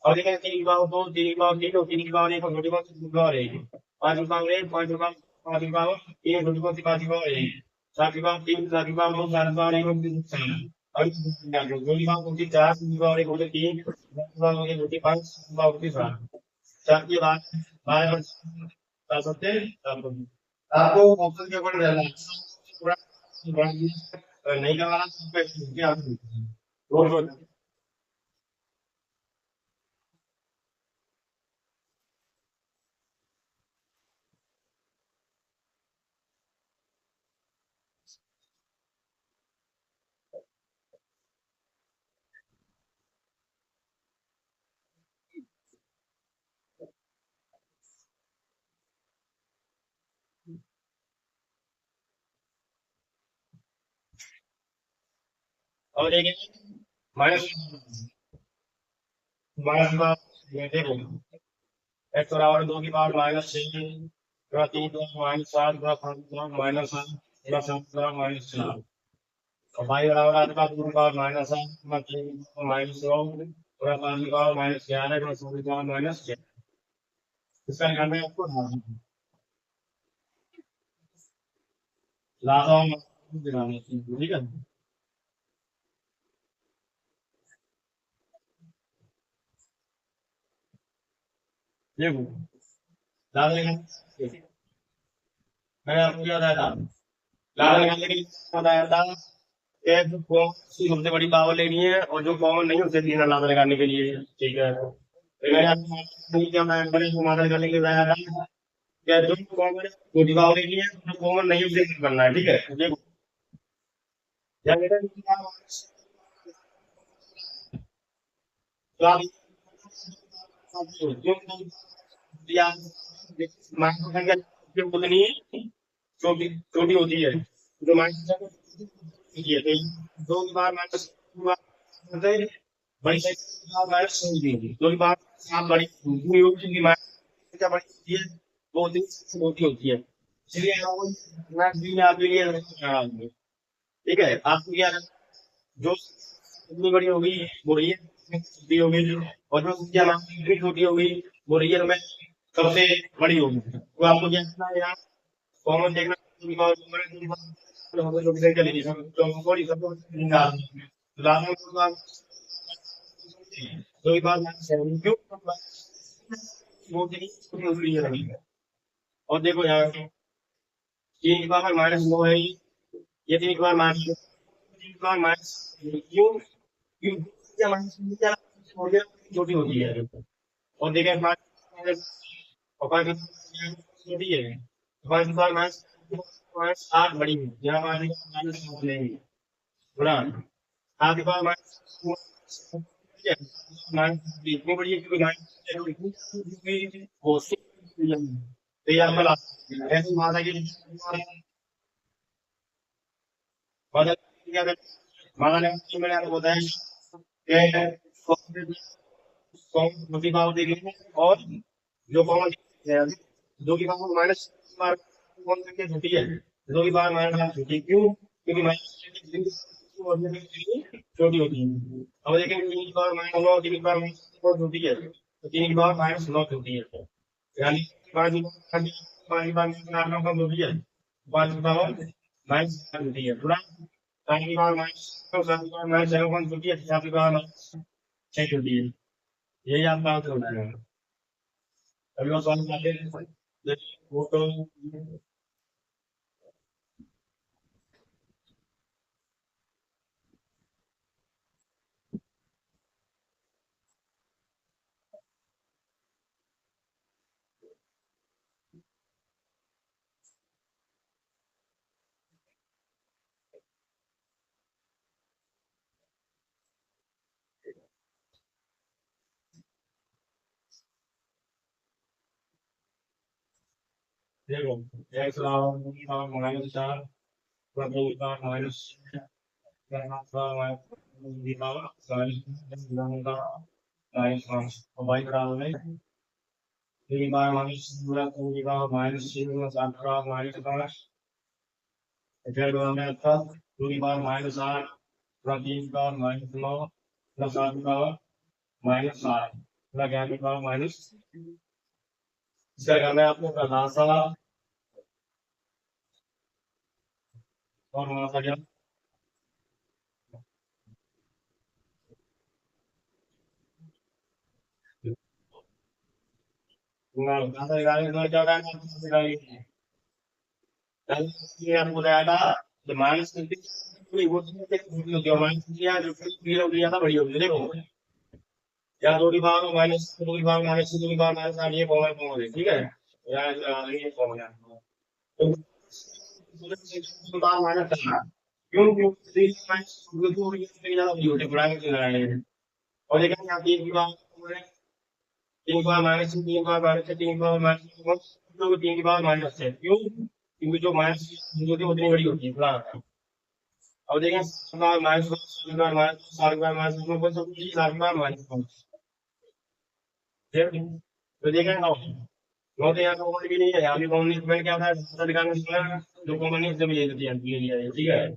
और देखें तीन की पावर दो, तीन की पावर तीन और तीन की पावर एक और छोटी पावर की पावर एक, पाँच की पावर एक, पाँच की पावर, पाँच की पावर तीन, छोटी पावर पाँच की पावर एक, सात की पावर तीन, सात की पावर दो, सात की पावर एक और चार, और दो की पावर होती चार, तीन की पावर एक होती तीन, दो की पावर एक होती पाँच, सात की पावर होती सात, चार की बात बारह, सात सत्ते सात सौ। आपको ऑप्शन के ऊपर रहना है, थोड़ा नहीं करवाना तो क्या रोज। और एक माइनस, माइनस का ये देखो, एक्स बराबर दो की पावर माइनस छः, गुणा तीन की पावर माइनस सात, गुणा पाँच की पावर माइनस सात, गुणा सात की पावर माइनस चार, और वाई बराबर आठ का दो की पावर माइनस सात, गुणा तीन की पावर माइनस नौ, गुणा पाँच की पावर माइनस ग्यारह, गुणा सात की पावर माइनस छः। इसका निकालना है आपको लाभ और ठीक है। देखो लाभ निकालना, मैंने आपको क्या बताया था, लाभ निकालने के लिए बताया था एक कॉमन की सबसे बड़ी पावर लेनी है, और जो कॉमन नहीं है उसे लेना लाभ लगाने के लिए। ठीक है, तो मैंने आपको क्या मैं बड़े समाधान करने के लिए बताया था, क्या जो कॉमन है छोटी पावर लेनी है, जो कॉमन नहीं है उसे नहीं करना है। ठीक है, देखो या बेटा तो आप या माइनस संख्या जो उतनी छोटी छोटी होती है, जो माइनस संख्या होती है, तो दो की बार माइनस बड़ी माइनस दो की बार आप बड़ी पूरी होती है, क्या बड़ी होती है, वो होती है मोटी होती है। इसलिए मैं भी आपके लिए बता रहा हूँ। ठीक है, आपको क्या जो इतनी बड़ी होगी वो रही है छोटी होगी, और जो संख्या इतनी छोटी होगी वो रियल में सबसे बड़ी होगी। तो आपको क्या करना है यार, कॉमन देखना, हम लोग चलेंगे तो थोड़ी सब लाभ तो एक बार क्यों वो छोटी होगी। और देखो यार, तीन की पावर माइनस नौ है, ये तीन की पावर माइनस, तीन की पावर माइनस क्यों, क्यों क्या माइनस क्या छोटी होती है। और देखें माइनस और पाँच की पावर छोटी है, पाँच की पावर माइनस माइनस आठ बड़ी है, यहाँ माइनस माइनस आठ नहीं है, बड़ा आठ की पावर माइनस इतनी बड़ी है क्योंकि वो तो ये आपका ऐसे माता की माता क्या करते माता ने मैंने आपको बताया कि कॉमन पावर देखेंगे और जो कॉमन है दो की पावर माइनस कौन सी छुट्टी है दो की पावर माइनस छुट्टी क्यों क्योंकि माइनस छोटी होती है अब देखेंगे तीन की पावर माइनस नौ तीन की पावर माइनस छोटी है तो तीन की पावर माइनस नौ छोटी है यानी पाँच पाँच की पावर आठ नौ कम छोटी है पाँच की पावर माइनस छोटी है पूरा पाँच की पावर माइनस सात की पावर माइनस छह कौन छोटी है सात की पावर माइनस छह छोटी है यही आपका आंसर हो जाएगा अभी वो सॉल्व करते हैं फोटो देखो एक्स माइनस चार माइनस माइनस पाँच और वाई बराबर है थ्री बार माइनस पूरा टू की पावर माइनस छः प्लस आठ का माइनस पाँच फिर हमें था टू की पावर माइनस आठ प्लस तीन की पावर माइनस नौ प्लस आठ की पावर माइनस आठ प्लस ग्यारह की पावर माइनस इसका करना है आपको खुलासा और खुलासा क्या खुलासा निकालेंगे क्या करना ये आपको बताया था जो माइनस वो जो माइनस किया जो फिर हो गया था बड़ी हो गई देखो या दो की पावर माइनस दो की पावर माइनस दो की पावर माइनस आठ ये फॉर्मूला फॉर्मूला ठीक है या ये फॉर्मूला तो पावर माइनस करना क्यों क्यों थ्री माइनस दो की ज्यादा बड़ी होती है बुराई से लगाने और देखा यहाँ तीन की पावर तीन की पावर माइनस तीन की पावर माइनस तीन की पावर माइनस तीन की पावर माइनस है क्यों क्योंकि जो माइनस जो होती है उतनी बड़ी होती है बुरा अब देखें माइनस माइनस माइनस माइनस तो देखें नौ नौ तो यहाँ कॉमन भी नहीं है यहाँ भी कॉमन नहीं मैंने क्या था दिखाने जो कॉमन नहीं जब ये लिया है ठीक है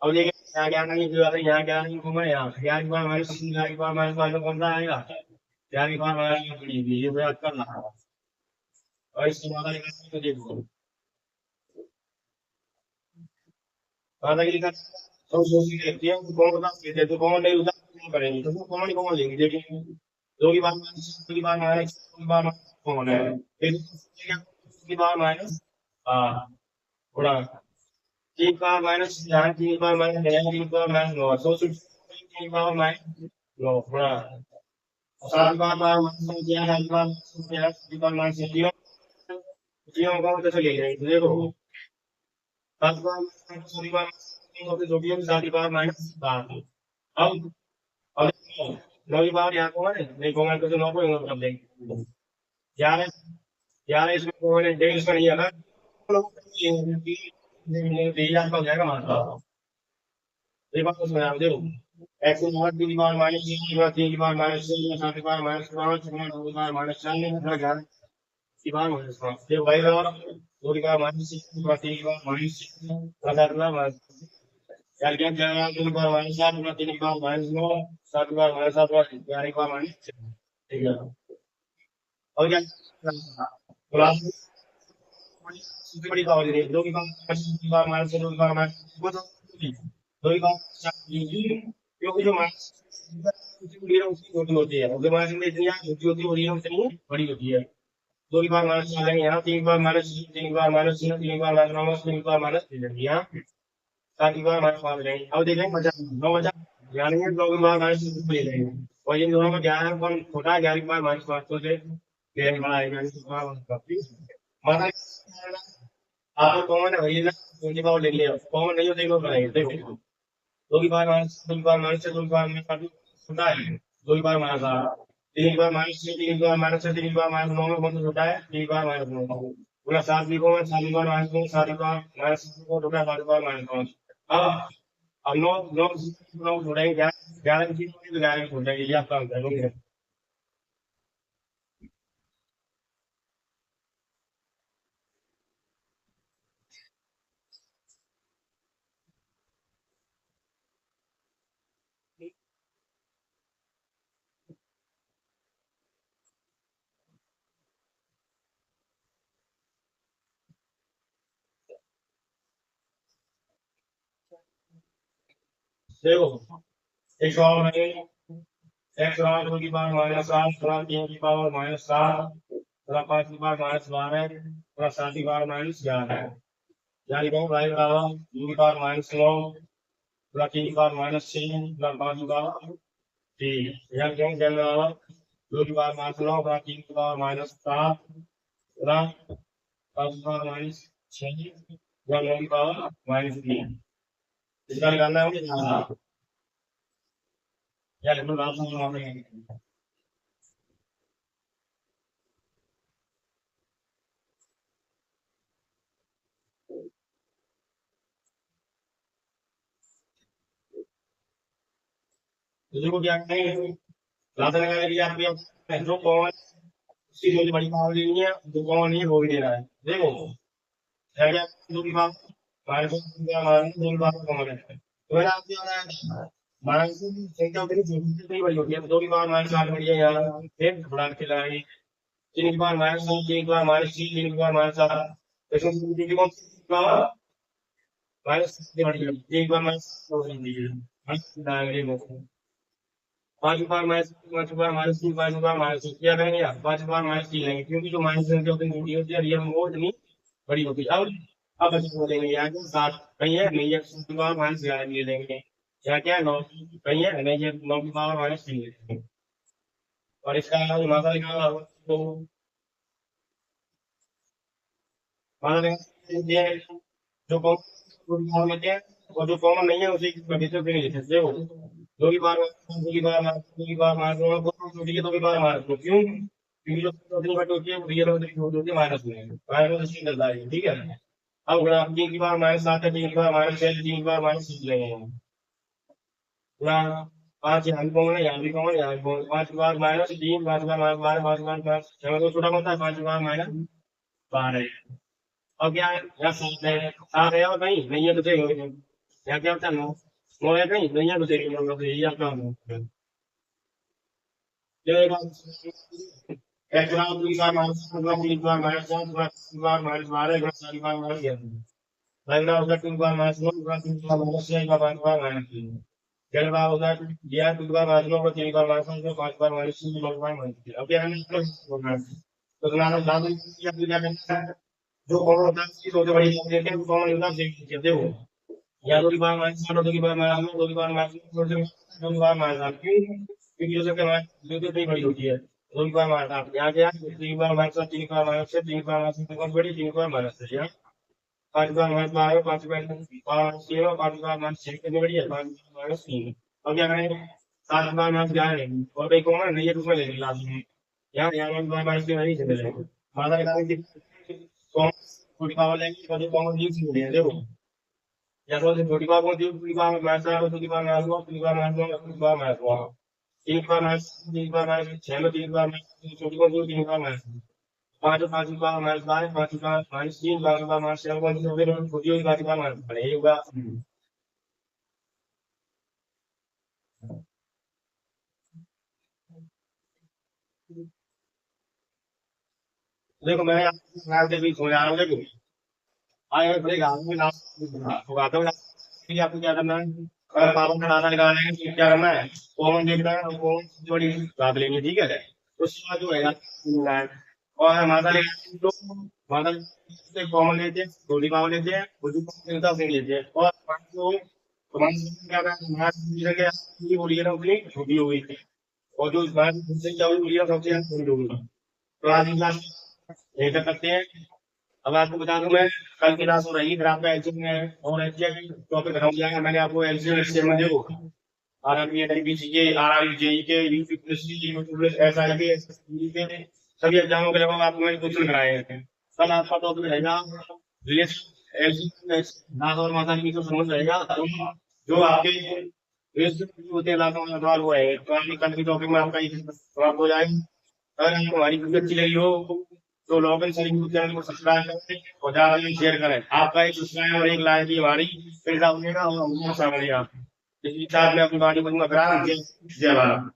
अब देखें यहाँ क्या नहीं जो यहाँ क्या नहीं कॉमन है यहाँ यहाँ की बार माइनस यहाँ की बार माइनस माइनस कौन सा आएगा यहाँ की बार माइनस ये प्रयास करना और इसके बाद निकालने तो देखो पता कि लिखा तो सोच के देखते हैं कौन बता देते तो कौन नहीं उधर नहीं करेंगे तो कौन ही कौन लेंगे देखेंगे दो की बार माइनस दो की बार माइनस दो की बार माइनस कौन है एक दो की बार माइनस हाँ थोड़ा तीन की बार माइनस यहाँ तीन की बार माइनस यहाँ तीन की बार माइनस नौ सौ तीन की बार माइनस नौ थोड़ा सात की बार माइनस यहाँ सात की बार यहाँ सात की बार माइनस जीरो जीरो का मतलब चले गए देखो सात की बार माइनस सौ की बार जो भी है सात की बार माइनस सात अब अब नौ की बार यहाँ कौन है नहीं कौन है तो नौ को मतलब देंगे ग्यारह ग्यारह इसमें कौन है डेढ़ इसमें नहीं है ना आपका हो जाएगा मात्रा एक बात समझ आओ देखो एक्स की पावर तीन की पावर माइनस तीन की पावर तीन की पावर माइनस सात की पावर माइनस पाँच नौ की पावर माइनस चार ग्यारह की पावर माइनस पाँच फिर वही और दो की पावर माइनस छह की पावर तीन की पावर माइनस सात की पावर माइनस यार क्या क्या दो की पावर माइनस सात तीन की पावर माइनस नौ सात की पावर माइनस सात ग्यारह की पावर माइनस ठीक है और क्या क्लास सबसे बड़ी पावर दे दो की पावर माइनस दो की पावर माइनस वो तो दो की पावर क्योंकि जो माइनस उसकी छोटी होती है उसके माइनस में इतनी छोटी होती है उतनी बड़ी होती है दो की पावर माइनस आ जाएंगे यहाँ तीन की पावर माइनस तीन की पावर माइनस तीन की पावर माइनस तीन की पावर माइनस यहाँ सात की पावर माइनस पाँच रहेंगे अब देखेंगे बचा नौ बचा यानी दो की पावर माइनस ले जाएंगे और इन दोनों में ग्यारह कौन छोटा है ग्यारह की पावर माइनस पाँच तो से बड़ा आएगा माना आपको कॉमन है भैया ट्वेंटी पावर ले लिया कॉमन नहीं हो देखो बनाएंगे देखो दो की पावर माइनस दो की पावर माइनस दो की पावर माइनस छोटा है 2 की पावर माइनस 8, 3 की पावर माइनस 6, 3 की पावर माइनस 6, 3 की पावर माइनस 9 में कौन सा छोटा है? 3 की पावर माइनस 9 बोला 7 लिखो मैं, 7 की पावर माइनस 9, 7 की पावर माइनस 9 छोटा है, 7 की पावर माइनस 5। अब 9 9 9 छोड़ेंगे क्या? 11 की चीज होगी तो 11 की छोड़ेंगे, ये आपका आंसर है। ओके, देखो एक सवाल है, एक्स बराबर 2 की पावर माइनस 7 बराबर 3 की पावर माइनस 7 बराबर 5 की पावर माइनस 12 बराबर 7 की पावर माइनस 11। क्या लिखूंगा भाई? बराबर 2 की पावर माइनस 9 बराबर 3 की पावर माइनस 6 बराबर 5 की पावर, ठीक। यहाँ क्यों क्या बराबर 2 की पावर माइनस 9 बराबर 3 की पावर माइनस 7 बराबर 5 की पावर माइनस 6 बराबर 9 की पावर माइनस 3। इसका निकालना है मुझे। क्या लिखूंगा? देखो क्या करें, लाता लगा के आपको जो कॉमन उसकी जो बड़ी पावर लेनी है, जो कॉमन नहीं है वो भी देना है। देखो है क्या? दो की पावर माइनस दो की पावर कॉमन है, तो मेरा आपसे हो रहा है माइनस की संख्या उतनी छोटी से नहीं बड़ी होती है, तो 2 की पावर माइनस 8 बड़ी है यहाँ, फिर बढ़ा के लगाएंगे। 3 की पावर माइनस 9, 3 की पावर माइनस 3, 3 की पावर माइनस 8, इसमें से 3 की पावर माइनस बड़ी है, 3 की पावर माइनस 2 पांच बार माइनस, 5 बार माइनस 3, 5 बार माइनस क्या करेंगे आप? 5 बार माइनस 3 लेंगे, क्योंकि जो माइनस संख्या उतनी छोटी होती है, रियल में वो इतनी बड़ी होती है। अब अच्छा बोलेंगे यहाँ क्या 7 कहीं है नहीं है, 7 की पावर माइनस 11 ले लेंगे। यहाँ क्या है 9 कहीं है नहीं है, 9 की पावर माइनस 3 ले लेंगे। और इसका मात्रा निकालना होगा तो मात्रा निकालते हैं, जो कॉमन लेते हैं और जो कॉमन नहीं है उसे कंडीशन पे नहीं लेते। देखो 2 की पावर 2 की पावर 2 की पावर माइनस 2 को छोटी है, 2 की पावर माइनस 2 क्यों? क्योंकि जो उतनी बड़ी होती है वो रियल में छोटी होती है, माइनस में माइनस इसकी करता है, ठीक है। अब अगर आप 3 की पावर माइनस 7 है, 3 की पावर माइनस 6, 3 की पावर माइनस 6 लेंगे यहाँ, 5 यहाँ भी कॉमन है, यहाँ भी कॉमन है, यहाँ भी कॉमन, 5 की पावर माइनस 3, 5 की पावर माइनस 12, 5 की पावर माइनस 6 तो छोटा कौन सा है? 5 की पावर माइनस 12। अब क्या है यहाँ 7 है, 7 है और नहीं नहीं है तो देखो यहाँ क्या होता है 9, 9 है नहीं नहीं है तो देखो यही आपका है। एक बार 2 बार माइनस 3 बार माइनस 4 बार माइनस 12 4 बार माइनस 11 पहला होगा 2 बार माइनस 1 3 बार माइनस 6 बार माइनस 3। पहला बार होगा यह 2 बार माइनस 1 3 बार माइनस 1 5 बार माइनस 3 6 बार माइनस 3। अब क्या है तो तुम्हारा दादा क्या करना है, जो कॉमन होता है उसकी सबसे बड़ी देते हैं, कॉमन होता है देखो या 2 की पावर माइनस 8 2 की पावर माइनस 9 2 की पावर माइनस 2 की पावर माइनस 8 क्यों? क्योंकि जो सबके माइनस जो तो इतनी बड़ी होती है 2 की पावर माइनस 8 यहाँ क्या 3 की पावर माइनस 7 3 की पावर माइनस 6 3 की पावर माइनस 7 बड़ी 3 की पावर माइनस 6 यहाँ 5 की पावर माइनस 12 5 की पावर माइनस 3 और 5 की पावर माइनस 6 कितनी बड़ी है 5 की पावर माइनस 3। अब क्या करेंगे 7 की पावर माइनस 11 और एक कॉमन नहीं है तो उसमें ले लेंगे लास्ट में, यहाँ यहाँ पावर माइनस 3 नहीं चले जाएंगे माता पिता कॉमन छोटी पावर लेंगे और जो कॉमन यूज नहीं देखो या तो छोटी बात होती है पूरी बात मैच आ रहा है बार मैच हुआ पूरी बार मैच हुआ पूरी बार मैच हुआ तीन बार मैच 3 बार मैच 6 में 3 बार मैच छोटी बात 3 बार मैच 5 बार मैच बार 5 बार माइनस 3 बार मैच 6 बार छोटी हुई 5 बार मैच पड़े ये होगा। देखो मैं मैच के बीच हो जा रहा हूँ देखो आए हुए पड़ेगा मैं लास्ट होगा तो आपको क्या करना है अगर पापा का खाना लगा रहे हैं तो क्या करना है कॉमन देखना है और कॉमन बड़ी बात लेंगे, ठीक है। उसके बाद जो है और हमारा लेंगे तो हमारा से कॉमन लेते हैं छोटी पावर लेते हैं छोटी पावर से लेते हैं और जो हमारे क्या करना है ये बोली है ना उतनी छोटी हो गई और जो हमारे क्या बोली है सबसे ज्यादा छोटी हो गई। तो आज क्लास यही करते हैं। अब आपको बता दूं मैं कल की क्लास हो रही है फिर आपका एलसीएम में और एलसीएम टॉपिक खत्म हो जाएगा, मैंने आपको एलसीएम में देखो आरआरबी, एनटीपीसी के, आरआरबी, जेई के, यूपी पुलिस की, यूपी पुलिस, एसआई के, के सभी एग्जामों के लगभग आपको मैंने क्वेश्चन कराए हैं। कल आपका टॉपिक रहेगा नाथ और माता की तो समझ रहेगा, जो आपके होते इलाकों में सवाल हुआ है, तो आपकी कल की टॉपिक में आपका जवाब हो जाएगा। अगर आपको हमारी वीडियो अच्छी लगी हो तो log in sir YouTube channel को सब्सक्राइब करें और ज्यादा से शेयर करें। आपका एक सब्सक्राइब और एक लाइक की हमारी प्रेरणा बनेगा और हम अच्छा बनेगा। इसी साथ में अपनी बात को जय भारत।